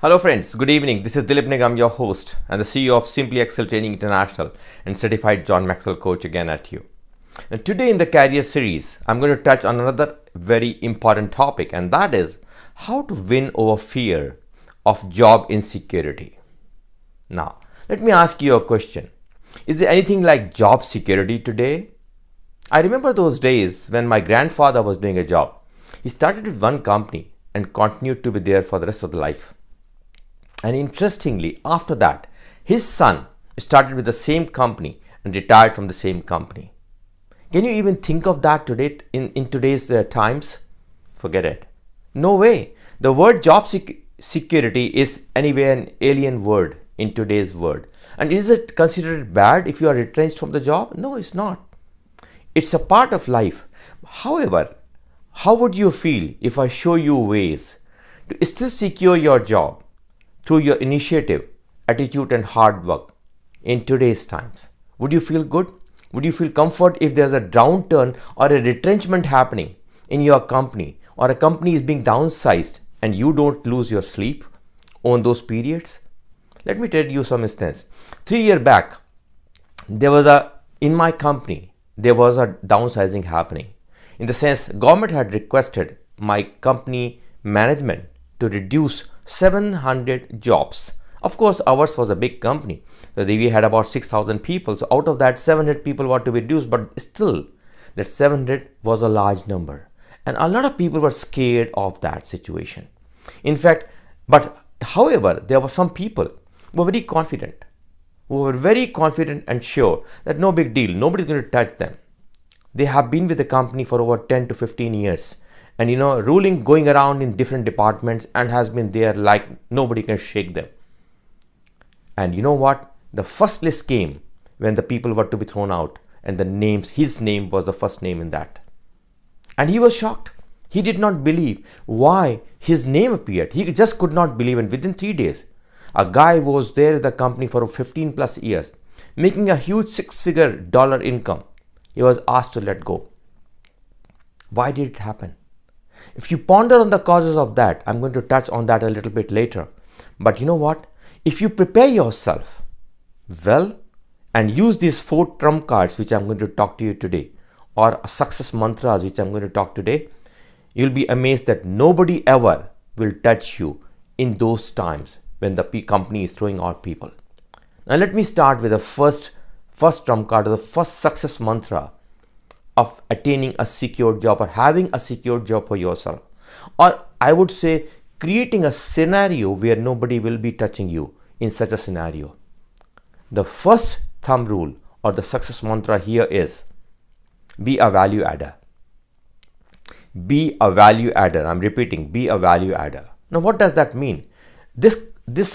Hello friends, good evening. This is Dilip Nigam, your host and the CEO of Simply Excel Training International and certified John Maxwell coach again at you. Now, today in the career series, I'm going to touch on another very important topic, and that is how to win over fear of job insecurity. Now, let me ask you a question. Is there anything like job security today? I remember those days when my grandfather was doing a job. He started with one company and continued to be there for the rest of the life. And interestingly, after that, his son started with the same company and retired from the same company. Can you even think of that today in today's times? Forget it. No way. The word job security is anyway an alien word in today's world. And is it considered bad if you are retrenched from the job? No, it's not. It's a part of life. However, how would you feel if I show you ways to still secure your job through your initiative, attitude and hard work in today's times? Would you feel good? Would you feel comfort if there's a downturn or a retrenchment happening in your company, or a company is being downsized and you don't lose your sleep on those periods? Let me tell you some instance. 3 years back, in my company, there was a downsizing happening. In the sense, government had requested my company management to reduce 700 jobs. Of course, ours was a big company. So we had about 6,000 people. So out of that, 700 people were to be reduced, but still, that 700 was a large number. And a lot of people were scared of that situation. In fact, however, there were some people who were very confident, and sure that no big deal, nobody's going to touch them. They have been with the company for over 10 to 15 years. And ruling going around in different departments and has been there like nobody can shake them. And you know what? The first list came when the people were to be thrown out, and his name was the first name in that. And he was shocked. He did not believe why his name appeared. He just could not believe. And within 3 days, a guy was there with the company for 15 plus years, making a huge $6-figure dollar income. He was asked to let go. Why did it happen? If you ponder on the causes of that, I'm going to touch on that a little bit later. But you know what? If you prepare yourself well and use these 4 trump cards, which I'm going to talk to you today, or success mantras, which I'm going to talk today, you'll be amazed that nobody ever will touch you in those times when the company is throwing out people. Now let me start with the first trump card, or the first success mantra of attaining a secure job, or having a secure job for yourself. Or I would say creating a scenario where nobody will be touching you in such a scenario. The first thumb rule or the success mantra here is be a value adder. Be a value adder. I'm repeating, be a value adder. Now what does that mean? This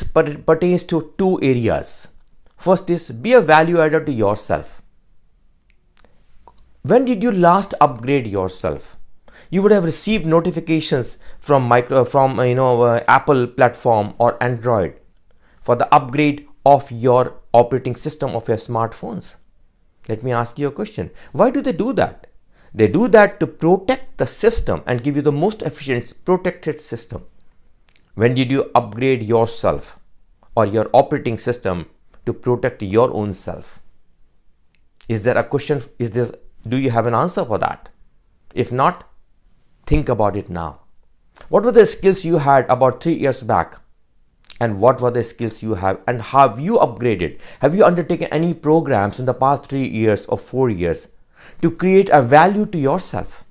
pertains to 2 areas. First is be a value adder to yourself. When did you last upgrade yourself? You would have received notifications from Apple platform or Android for the upgrade of your operating system of your smartphones. Let me ask you a question. Why do they do that? They do that to protect the system and give you the most efficient protected system. When did you upgrade yourself or your operating system to protect your own self? Is there a question? Do you have an answer for that? If not, think about it now. What were the skills you had about 3 years back? And what were the skills you have? And have you upgraded? Have you undertaken any programs in the past 3 years or 4 years to create a value to yourself?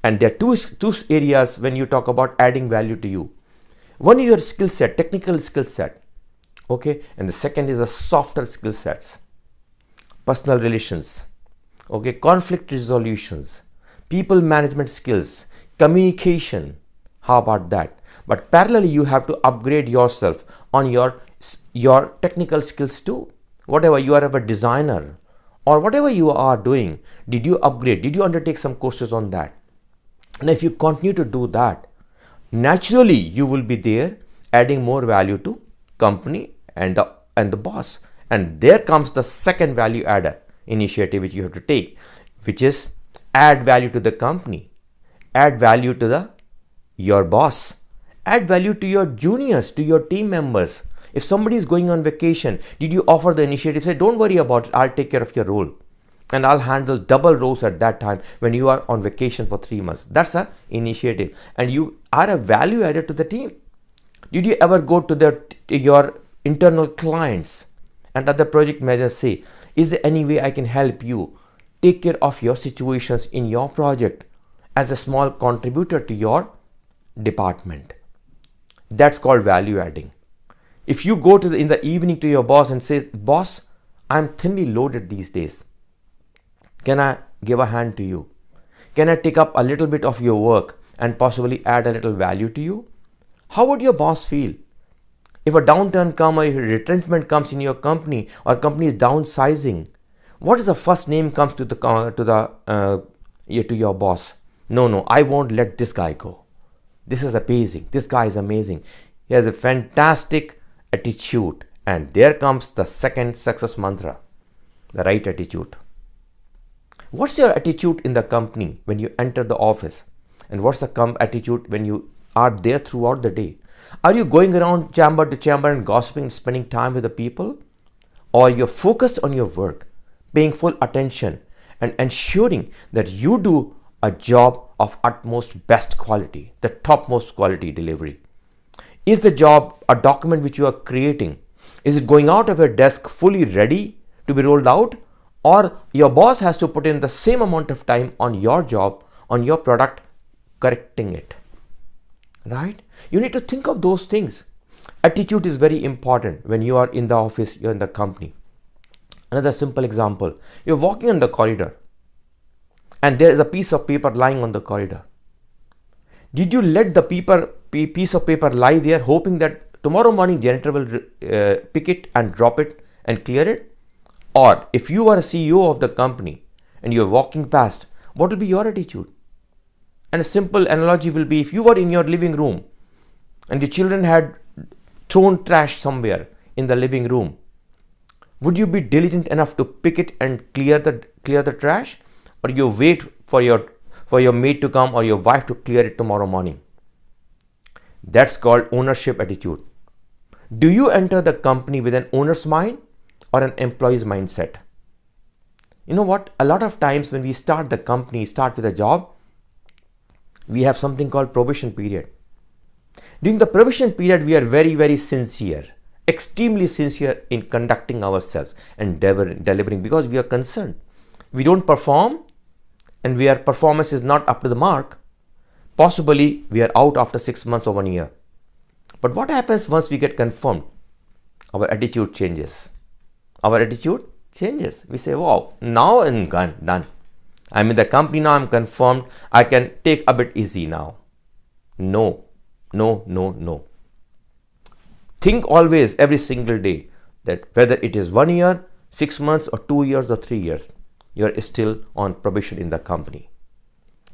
And there are two areas when you talk about adding value to you. One is your skill set, technical skill set. Okay. And the second is the softer skill sets. Personal relations. Okay. Conflict resolutions. People management skills. Communication. How about that? But parallelly, you have to upgrade yourself on your technical skills too. Whatever you are, a designer or whatever you are doing, did you upgrade? Did you undertake some courses on that? And if you continue to do that, naturally you will be there adding more value to company and the boss. And there comes the second value adder initiative which you have to take, which is add value to the company, add value to your boss, Add value to your juniors, to your team members. If somebody is going on vacation, did you offer the initiative? Say, don't worry about it, I'll take care of your role. And I'll handle double roles at that time when you are on vacation for 3 months. That's an initiative. And you are a value added to the team. Did you ever go to your internal clients and other project managers say, is there any way I can help you take care of your situations in your project as a small contributor to your department? That's called value adding. If you go in the evening to your boss and say, boss, I'm thinly loaded these days. Can I give a hand to you? Can I take up a little bit of your work and possibly add a little value to you? How would your boss feel? If a downturn comes or if retrenchment comes in your company or company is downsizing, what is the first name comes to your boss? No, I won't let this guy go. This is amazing. This guy is amazing. He has a fantastic attitude. And there comes the second success mantra, the right attitude. What's your attitude in the company when you enter the office? And what's the attitude when you are there throughout the day? Are you going around chamber to chamber and gossiping and spending time with the people? Or you're focused on your work, paying full attention and ensuring that you do a job of utmost best quality, the topmost quality delivery? Is the job a document which you are creating? Is it going out of your desk fully ready to be rolled out? Or your boss has to put in the same amount of time on your job, on your product, correcting it, right? You need to think of those things. Attitude is very important when you are in the office, you're in the company. Another simple example, you're walking on the corridor and there is a piece of paper lying on the corridor. Did you let the piece of paper lie there hoping that tomorrow morning janitor will pick it and drop it and clear it? Or if you are a CEO of the company and you're walking past, what will be your attitude? And a simple analogy will be, if you were in your living room and your children had thrown trash somewhere in the living room, would you be diligent enough to pick it and clear the trash? Or you wait for your mate to come or your wife to clear it tomorrow morning? That's called ownership attitude. Do you enter the company with an owner's mind or an employee's mindset? You know what? A lot of times when we start the company, start with a job, we have something called probation period. During the probation period, we are very, very sincere, extremely sincere in conducting ourselves and delivering because we are concerned. We don't perform and our performance is not up to the mark. Possibly we are out after 6 months or 1 year. But what happens once we get confirmed? Our attitude changes. Our attitude changes. We say, wow, now I'm done. I'm in the company now, I'm confirmed. I can take a bit easy now. No. Think always, every single day, that whether it is 1 year, 6 months or 2 years or 3 years, you're still on probation in the company.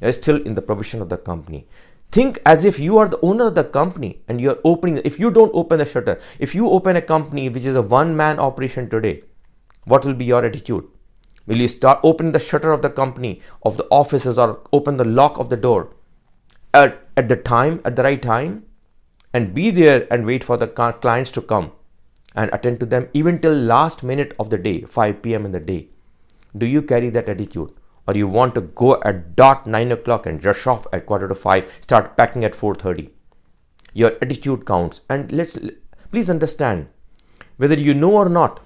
You're still in the probation of the company. Think as if you are the owner of the company and you're opening. If you don't open the shutter, if you open a company which is a one-man operation today, what will be your attitude? Will you start opening the shutter of the company, of the offices, or open the lock of the door at the right time, and be there and wait for the clients to come and attend to them even till last minute of the day, 5 p.m. in the day? Do you carry that attitude? Or you want to go at dot 9 o'clock and rush off at 4:45, start packing at 4:30? Your attitude counts. And please understand, whether you know or not,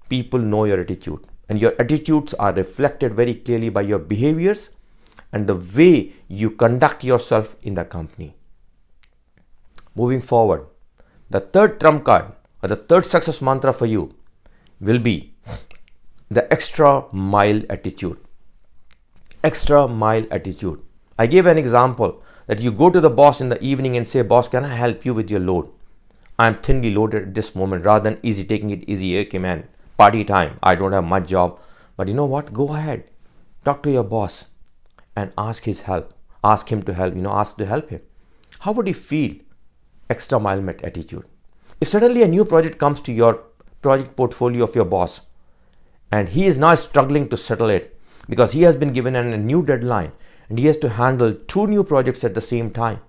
people know your attitude. And your attitudes are reflected very clearly by your behaviors and the way you conduct yourself in the company. Moving forward, the third trump card or the third success mantra for you will be the extra mile attitude. Extra mile attitude. I gave an example that you go to the boss in the evening and say, boss, can I help you with your load? I'm thinly loaded at this moment, rather than taking it easy. Okay, man, party time. I don't have much job. But you know what? Go ahead. Talk to your boss and ask his help. Ask him to help, ask to help him. How would he feel? Extra mile attitude. If suddenly a new project comes to your project portfolio of your boss and he is now struggling to settle it, because he has been given a new deadline and he has to handle 2 new projects at the same time,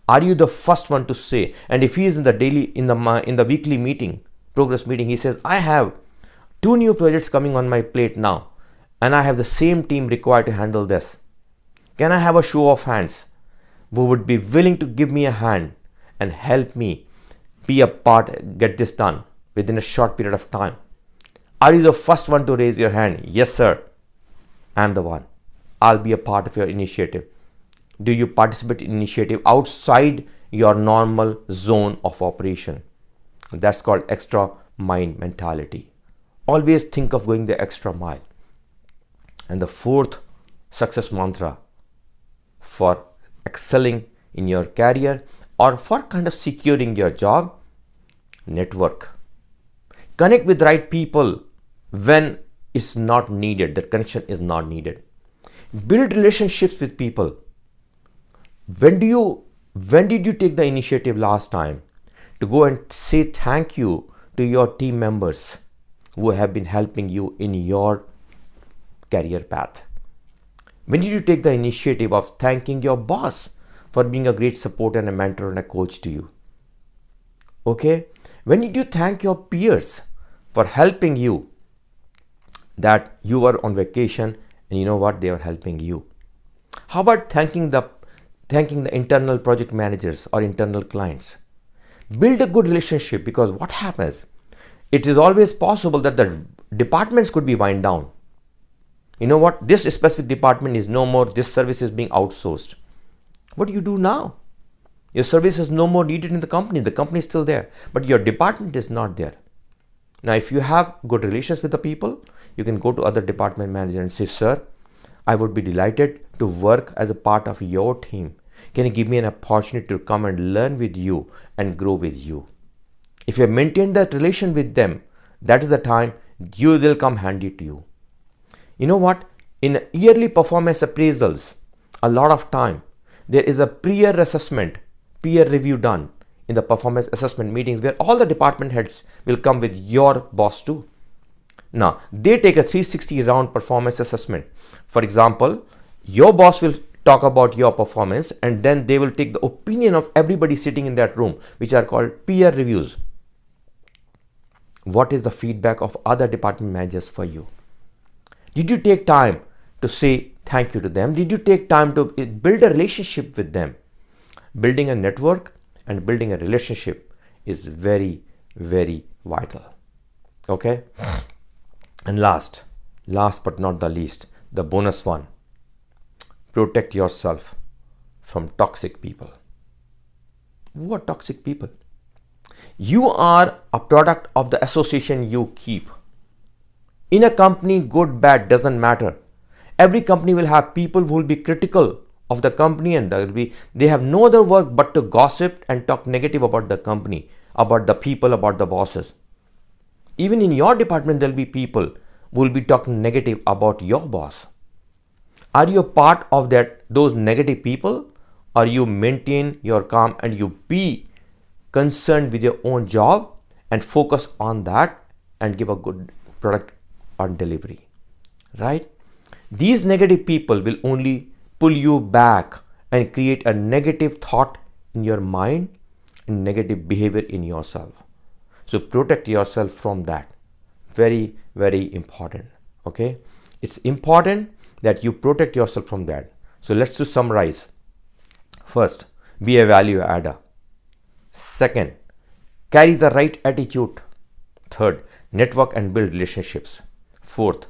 Are you the first one to say? And if he is in the weekly meeting, progress meeting, he says, I have 2 new projects coming on my plate now, and I have the same team required to handle this. Can I have a show of hands who would be willing to give me a hand and help me be a part, get this done within a short period of time? Are you the first one to raise your hand? Yes, sir. I'm the one. I'll be a part of your initiative. Do you participate in initiative outside your normal zone of operation? That's called extra mind mentality. Always think of going the extra mile. And the 4th success mantra for excelling in your career or for kind of securing your job: network. Connect with right people when it's not needed. That connection is not needed. Build relationships with people. When did you take the initiative last time to go and say thank you to your team members who have been helping you in your career path? When did you take the initiative of thanking your boss for being a great support and a mentor and a coach to you? Okay? When did you thank your peers for helping you, that you were on vacation and you know what, they were helping you? How about thanking the internal project managers or internal clients? Build a good relationship, because what happens, it is always possible that the departments could be wind down. You know what, this specific department is no more, this service is being outsourced. What do you do now? Your service is no more needed in the company is still there, but your department is not there. Now, if you have good relations with the people, you can go to other department manager and say, sir, I would be delighted to work as a part of your team. Can you give me an opportunity to come and learn with you and grow with you? If you maintain that relation with them, that is the time you will come handy to you. You know what? In yearly performance appraisals, a lot of time, there is a peer assessment, peer review done in the performance assessment meetings where all the department heads will come with your boss too. Now, they take a 360 round performance assessment. For example, your boss will talk about your performance, and then they will take the opinion of everybody sitting in that room, which are called peer reviews. What is the feedback of other department managers for you? Did you take time to say thank you to them? Did you take time to build a relationship with them? Building a network and building a relationship is very, very vital. Okay? And last but not the least, the bonus one: protect yourself from toxic people. Who are toxic people? You are a product of the association you keep. In a company, good, bad, doesn't matter. Every company will have people who will be critical of the company, and they have no other work but to gossip and talk negative about the company, about the people, about the bosses. Even in your department, there will be people who will be talking negative about your boss. Are you a part of those negative people, or you maintain your calm and you be concerned with your own job and focus on that and give a good product on delivery, right? These negative people will only pull you back and create a negative thought in your mind and negative behavior in yourself. So protect yourself from that. Very, very important. Okay? It's important that you protect yourself from that. So let's just summarize. First, be a value adder. Second, carry the right attitude. Third, network and build relationships. Fourth,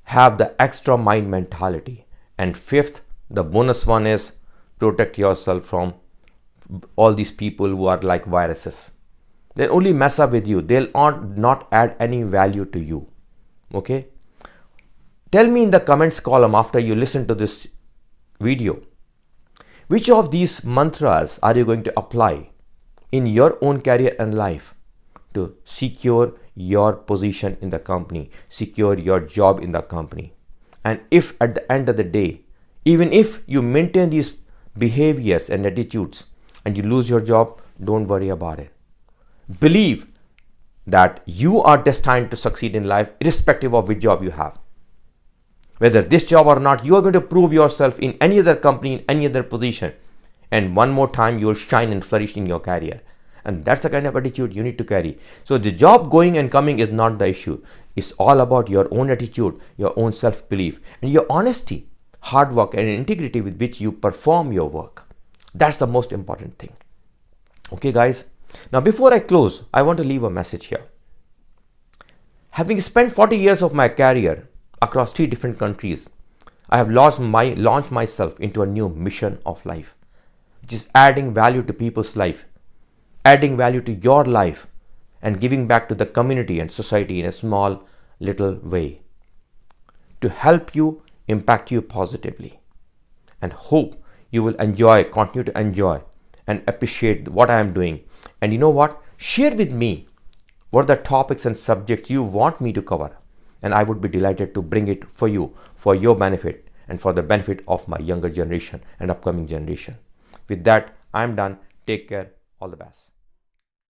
have the extra mind mentality. And fifth, the bonus one is protect yourself from all these people who are like viruses. They'll only mess up with you. They'll not add any value to you. Okay? Tell me in the comments column after you listen to this video, which of these mantras are you going to apply in your own career and life to secure your position in the company, secure your job in the company? And if at the end of the day, even if you maintain these behaviors and attitudes and you lose your job, don't worry about it. Believe that you are destined to succeed in life irrespective of which job you have. Whether this job or not, you are going to prove yourself in any other company, in any other position. and one more time you will shine and flourish in your career. And that's the kind of attitude you need to carry. So the job going and coming is not the issue. It's all about your own attitude, your own self-belief, and your honesty, hard work, and integrity with which you perform your work. That's the most important thing. Okay, guys. Now, before I close, I want to leave a message here. Having spent 40 years of my career across 3 different countries, I have launched myself into a new mission of life, which is adding value to people's life, adding value to your life, and giving back to the community and society in a small little way to help you, impact you positively, and hope you will continue to enjoy and appreciate what I am doing. And you know what? Share with me what are the topics and subjects you want me to cover, and I would be delighted to bring it for you, for your benefit and for the benefit of my younger generation and upcoming generation. With that, I'm done. Take care. All the best.